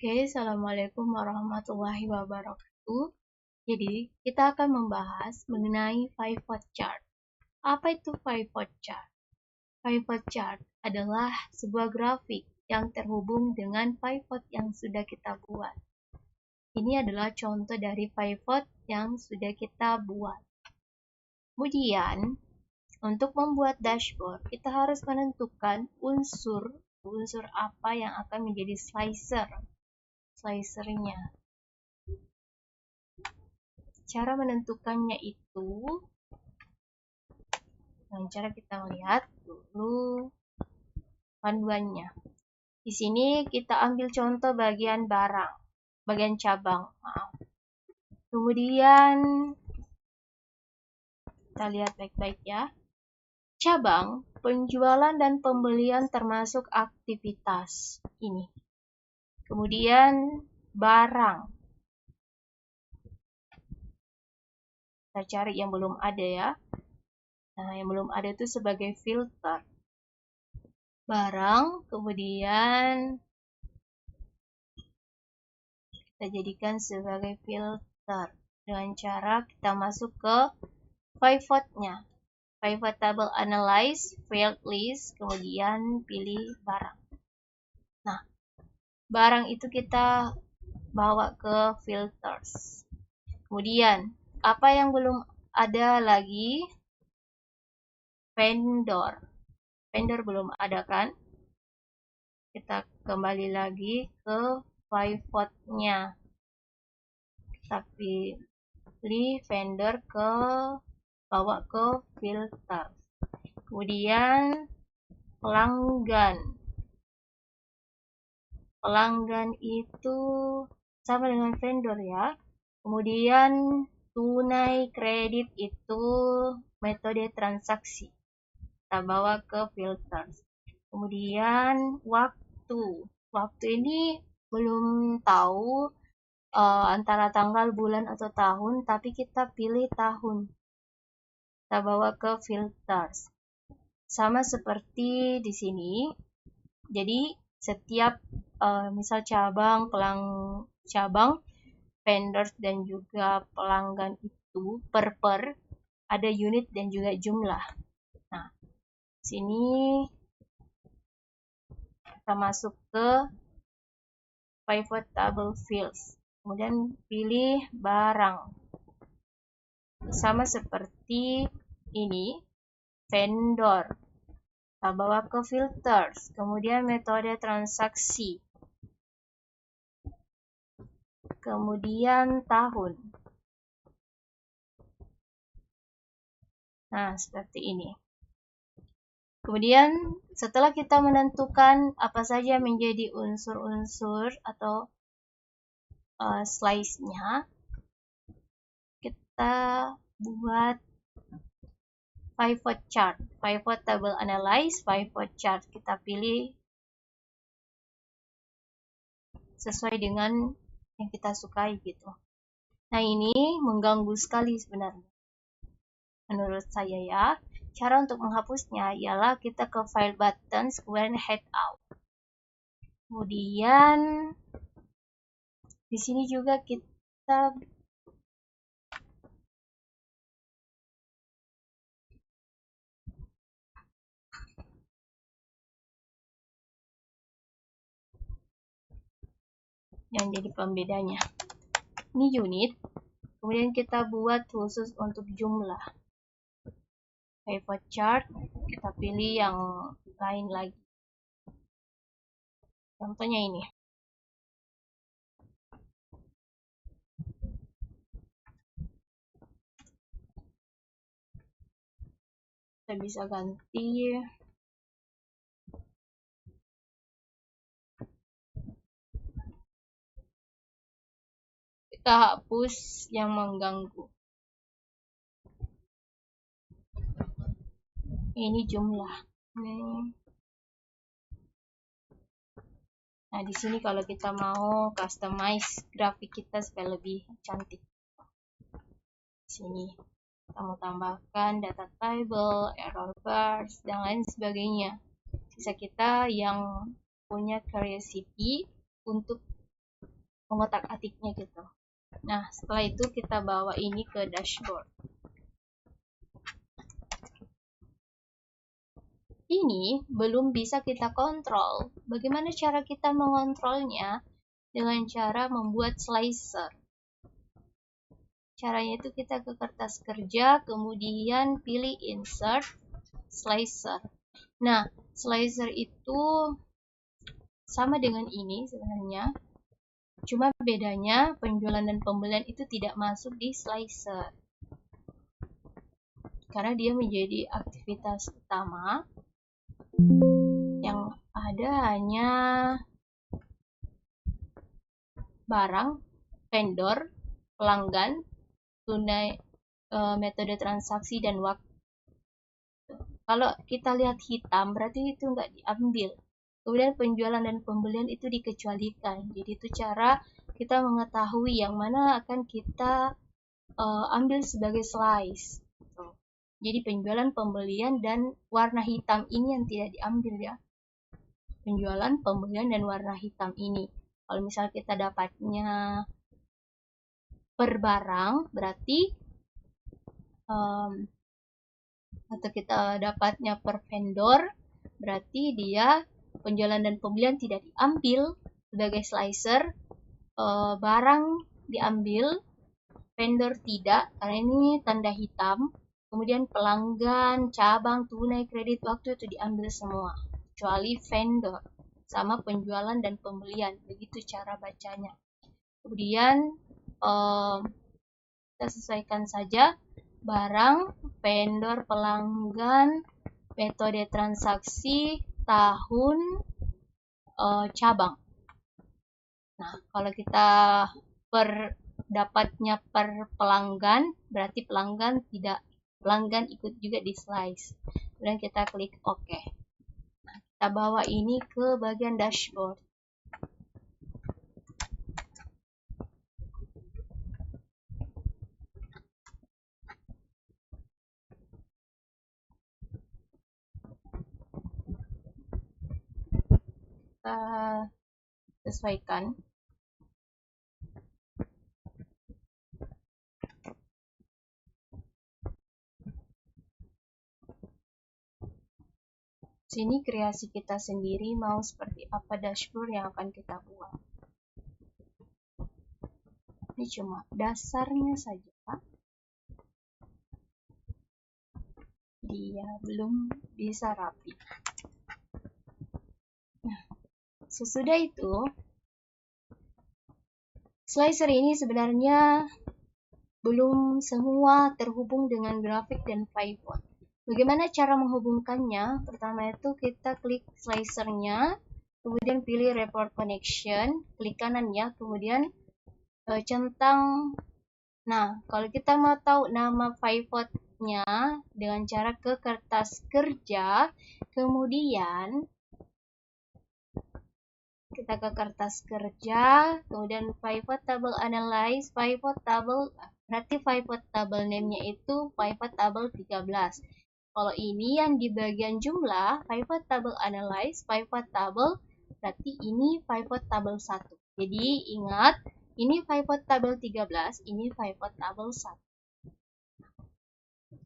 Oke, Assalamualaikum warahmatullahi wabarakatuh. Jadi, kita akan membahas mengenai pivot chart. Apa itu pivot chart? Pivot chart adalah sebuah grafik yang terhubung dengan pivot yang sudah kita buat. Ini adalah contoh dari pivot yang sudah kita buat. Kemudian, untuk membuat dashboard, kita harus menentukan unsur apa yang akan menjadi slicernya. Cara menentukannya itu dengan cara kita melihat dulu panduannya. Di sini kita ambil contoh bagian cabang. Kemudian kita lihat baik-baik ya. Cabang, penjualan dan pembelian termasuk aktivitas ini. Kemudian barang. Kita cari yang belum ada ya. Nah, yang belum ada itu sebagai filter. Barang, kemudian kita jadikan sebagai filter dengan cara kita masuk ke pivotnya. Pivot table analyze, field list, kemudian pilih barang. Nah, barang itu kita bawa ke filters. Kemudian, apa yang belum ada lagi? Vendor. Vendor belum ada kan? Kita kembali lagi ke pivotnya. Kita pilih vendor bawa ke filter. Kemudian pelanggan. Pelanggan itu sama dengan vendor ya. Kemudian tunai kredit itu metode transaksi. Kita bawa ke filter. Kemudian waktu. Waktu ini belum tahu antara tanggal, bulan, atau tahun, tapi kita pilih tahun. Kita bawa ke filters. Sama seperti di sini. Jadi setiap misal cabang, vendors dan juga pelanggan itu per ada unit dan juga jumlah. Nah, sini kita masuk ke pivot table fields. Kemudian pilih barang. Sama seperti ini, vendor. Kita bawa ke filters. Kemudian metode transaksi. Kemudian tahun. Nah, seperti ini. Kemudian setelah kita menentukan apa saja menjadi unsur-unsur atau slice-nya, kita buat pivot chart, pivot table analyze, pivot chart. Kita pilih sesuai dengan yang kita sukai gitu. Nah, ini mengganggu sekali sebenarnya. Menurut saya ya. Cara untuk menghapusnya ialah kita ke file buttons, kemudian head out. Kemudian di sini juga kita yang jadi pembedanya. Ini unit, kemudian kita buat khusus untuk jumlah. Pivot chart, kita pilih yang lain lagi. Contohnya ini. Kita bisa ganti. Kita hapus yang mengganggu. Ini jumlah. Nah, di sini kalau kita mau customize grafik kita supaya lebih cantik. Di sini kita mau tambahkan data table, error bars, dan lain sebagainya. Sisa kita yang punya curiosity untuk mengotak-atiknya gitu. Nah, setelah itu kita bawa ini ke dashboard. Ini belum bisa kita kontrol. Bagaimana cara kita mengontrolnya? Dengan cara membuat slicer. Caranya itu kita ke kertas kerja, kemudian pilih insert, slicer. Nah, slicer itu sama dengan ini sebenarnya. Cuma bedanya penjualan dan pembelian itu tidak masuk di slicer. Karena dia menjadi aktivitas utama. Yang ada hanya barang, vendor, pelanggan, tunai, metode transaksi, dan waktu. Kalau kita lihat hitam, berarti itu nggak diambil. Kemudian penjualan dan pembelian itu dikecualikan. Jadi itu cara kita mengetahui yang mana akan kita ambil sebagai slice. Jadi penjualan, pembelian, dan warna hitam ini yang tidak diambil ya. Penjualan, pembelian, dan warna hitam ini. Kalau misal kita dapatnya per barang, berarti atau kita dapatnya per vendor, berarti dia penjualan dan pembelian tidak diambil sebagai slicer, barang diambil, vendor tidak, karena ini tanda hitam, kemudian pelanggan, cabang, tunai, kredit, waktu itu diambil semua, kecuali vendor, sama penjualan dan pembelian, begitu cara bacanya. Kemudian kita sesuaikan saja barang, vendor, pelanggan, metode transaksi, tahun, cabang. Nah, kalau kita dapatnya per pelanggan, berarti pelanggan ikut juga di slice. Kemudian kita klik OK. Nah, kita bawa ini ke bagian dashboard. Kita sesuaikan. Sini kreasi kita sendiri mau seperti apa dashboard yang akan kita buat. Ini cuma dasarnya saja. Dia belum bisa rapi. Nah, sesudah itu, slicer ini sebenarnya belum semua terhubung dengan grafik dan pivot. Bagaimana cara menghubungkannya? Pertama itu kita klik slicernya, kemudian pilih report connection, klik kanan ya, kemudian centang. Nah, kalau kita mau tahu nama pivotnya dengan cara ke kertas kerja, kemudian kita ke kertas kerja, kemudian pivot table analyze, pivot table, berarti pivot table name-nya itu pivot table 13. Kalau ini yang di bagian jumlah, pivot table analyze, pivot table, berarti ini pivot table 1. Jadi ingat, ini pivot table 13, ini pivot table 1.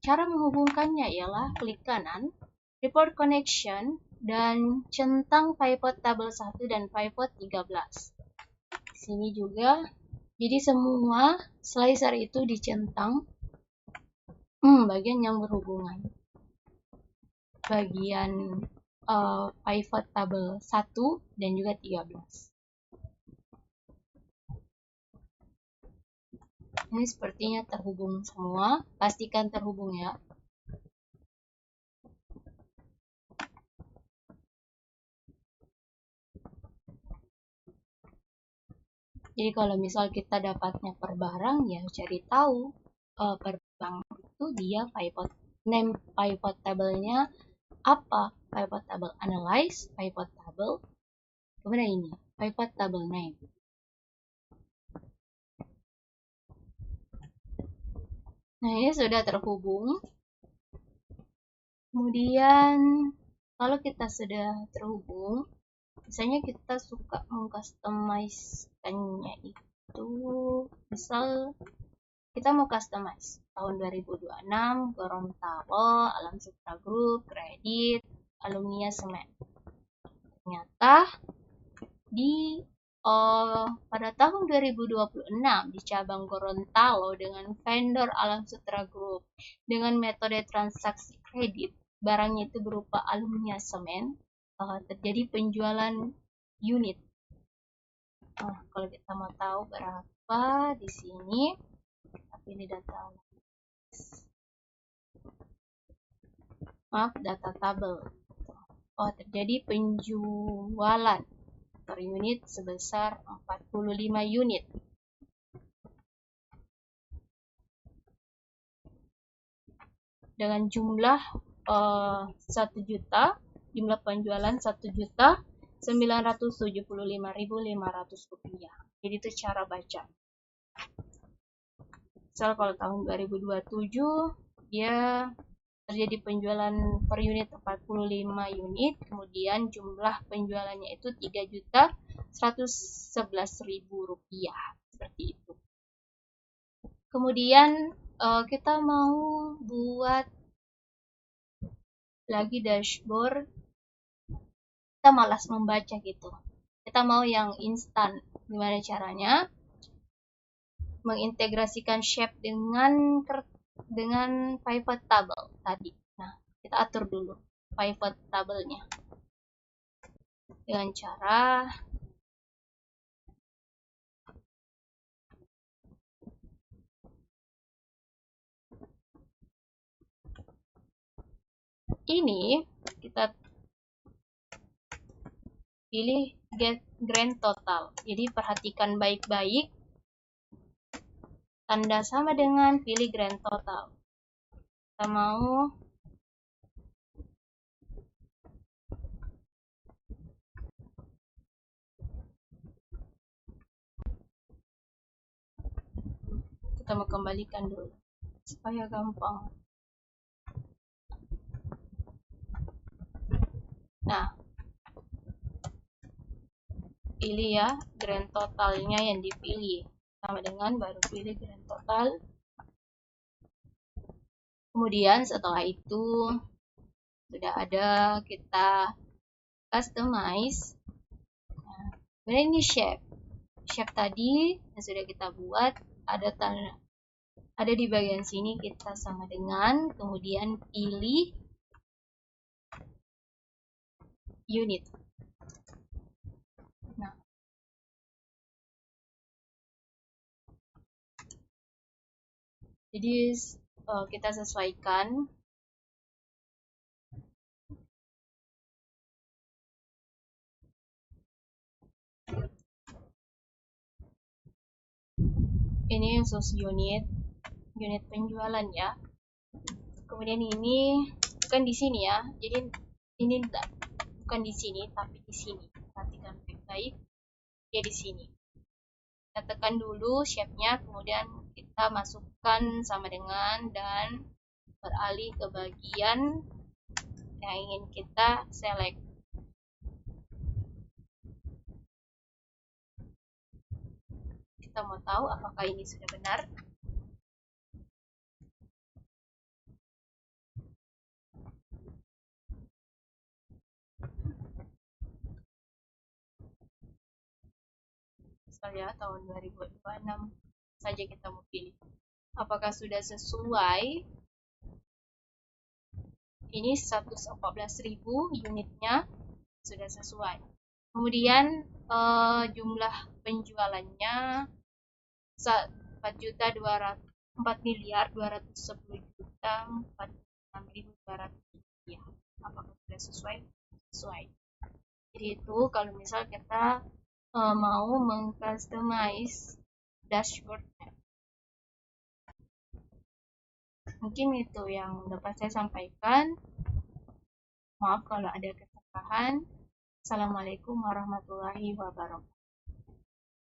Cara menghubungkannya ialah klik kanan, report connection, dan centang pivot table 1 dan pivot 13. Sini juga, jadi semua slicer itu dicentang bagian yang berhubungan. Bagian pivot table 1 dan juga 13. Ini sepertinya terhubung semua, pastikan terhubung ya. Jadi kalau misal kita dapatnya per barang, ya cari tahu per barang itu dia pivot name pivot table-nya apa? Pivot table analyze, pivot table, kemudian ini pivot table name. Nah, ini sudah terhubung. Kemudian kalau kita sudah terhubung, Biasanya kita suka mengcustomize-kannya itu, misal kita mau customize tahun 2026 Gorontalo, Alam Sutra Group, Kredit, Alumnia Semen. Ternyata pada tahun 2026 di cabang Gorontalo dengan vendor Alam Sutra Group dengan metode transaksi kredit, barangnya itu berupa alumnia semen, terjadi penjualan unit. Kalau kita mau tahu berapa di sini, tapi ini data data tabel. Terjadi penjualan per unit sebesar 45 unit. Dengan jumlah 1 juta, jumlah penjualan 1.975.500 rupiah. Jadi itu cara baca. Misal kalau tahun 2027 dia terjadi penjualan per unit 45 unit, kemudian jumlah penjualannya itu 3.111.000 rupiah, seperti itu. Kemudian kita mau buat lagi dashboard, kita malas membaca gitu, kita mau yang instan. Gimana caranya? Mengintegrasikan shape dengan pivot table tadi. Nah, kita atur dulu pivot table-nya dengan cara ini. Kita pilih get grand total. Jadi perhatikan baik-baik, tanda sama dengan pilih grand total. Kita mau kembalikan dulu supaya gampang. Nah, pilih ya grand totalnya yang dipilih, sama dengan baru pilih grand total. Kemudian setelah itu sudah ada, kita customize. Nah, kemudian ini shape tadi yang sudah kita buat, ada di bagian sini, kita sama dengan, kemudian pilih unit. Nah, jadi kita sesuaikan. Ini khusus unit penjualan ya. Kemudian ini bukan di sini ya. Jadi ini bukan di sini, tapi di sini. Perhatikan baik-baik. Ya di sini. Kita tekan dulu shape-nya, kemudian kita masukkan sama dengan dan beralih ke bagian yang ingin kita select. Kita mau tahu apakah ini sudah benar. Misalnya tahun 2026 saja kita mau pilih. Apakah sudah sesuai? Ini 114.000 unitnya sudah sesuai. Kemudian jumlah penjualannya 4.210.406.200 rupiah. Apakah sudah sesuai? Sesuai. Jadi itu kalau misal kita mau mengcustomize dashboard. Mungkin itu yang dapat saya sampaikan. Maaf kalau ada kesalahan. Assalamualaikum warahmatullahi wabarakatuh.